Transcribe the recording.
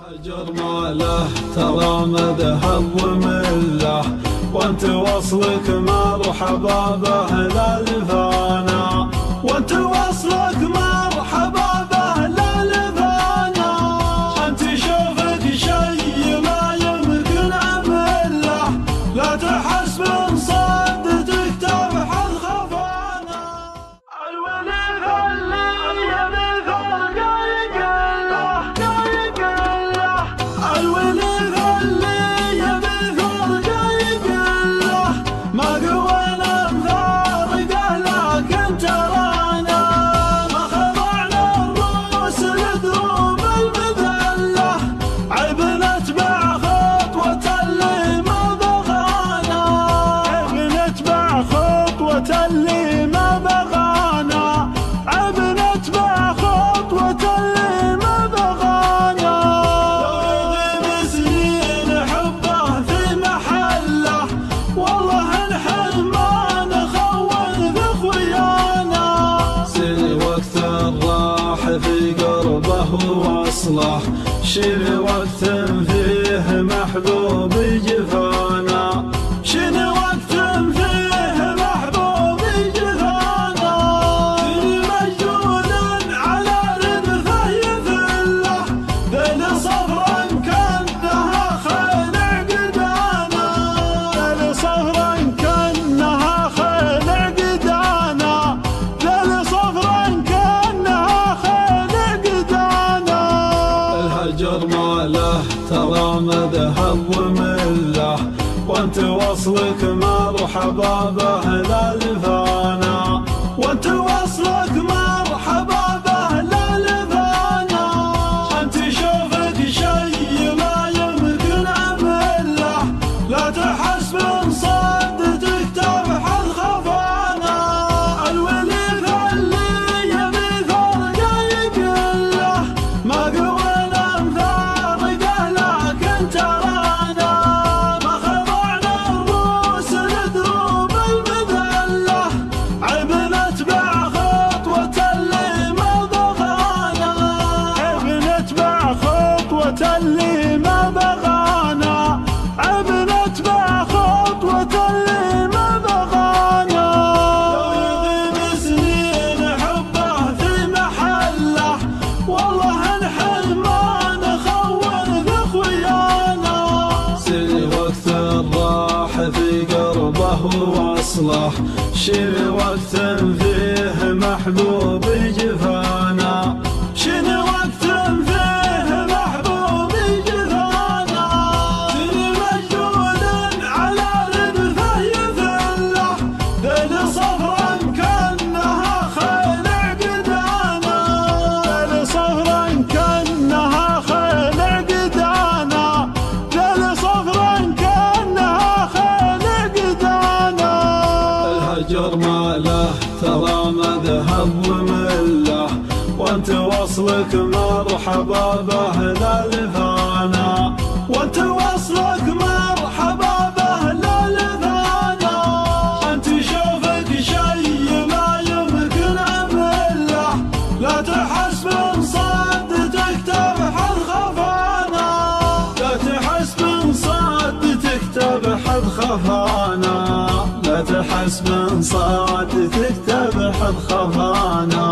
الهجر ما له ترى مذهب ومله، وانت وصلك مرحبا باهل الفانا، وانت وصلك مرحبا باهل الفانا. انت شوفك شي ما يمكن عمله، لا تحس من صدتك تبحث خفانا. الولي خلي يبي فرق يقله، الولي خلي يبي فرق يقله، ما قوينا نفارقه لكن ترانا، ما خضعنا الروس لدروب المذله، عيب نتبع خطوة اللي ما بغانا، عيب نتبع خطوة اللي ما بغانا، عيب نتبع خطوة اللي ما بغانا. لو يغيب سنين حبه في محله، والله نحن ما نخون ذخويانا. سن وقت راح في قربه ووصله، شن وقت فيه محبوب جفانا، شن وقت فيه محبوب جفانا. تري مجدود على ردفه يذله، ذيل صفرا كانها خيل عقدانا، ذيل صفرا كانها خيل عقدانا، ذيل صفرا كانها خيل عقدانا. الهجر ما له ترى مذهب ومله، وانت وصلك مرحبا باهل الفانا، وانت وصلك مرحبا باهل الفانا. انت شوفك شي ما يمكن عمله، لا تحس من صدتك تبحث خفانا. الولي خلي يبي فرق يقله، ما قوينا نفارقه لكن ترانا، ما خضعنا الروس لدروب المذله، عيب نتبع خطوة اللي ما بغانا، عيب نتبع خطوة اللي ما بغانا، عيب نتبع خطوة اللي ما بغانا. لو يغيب سنين حبه في محله، والله نحن ما نخون ذخويانا. سن وقت راح في قربه ووصله، شن وقت فيه محبوب جفانا، شن وقت فيه محبوب جفانا. تري مجدود على ردفه يذله، ذيل صفرا كانها خيل عقدانا، ذيل صفرا كانها خيل عقدانا، ذيل صفرا كانها خيل عقدانا. الهجر ما له ترى مذهب ومله، وانت وصلك مرحبا باهل الفانا، وانت وصلك مرحبا باهل الفانا. انت شوفك شي ما يمكن عمله، لا تحس من صدتك تبحث خفانا، لا تحس من صدتك تبحث خفانا، لا تحس من صدتك تبحث خفانا.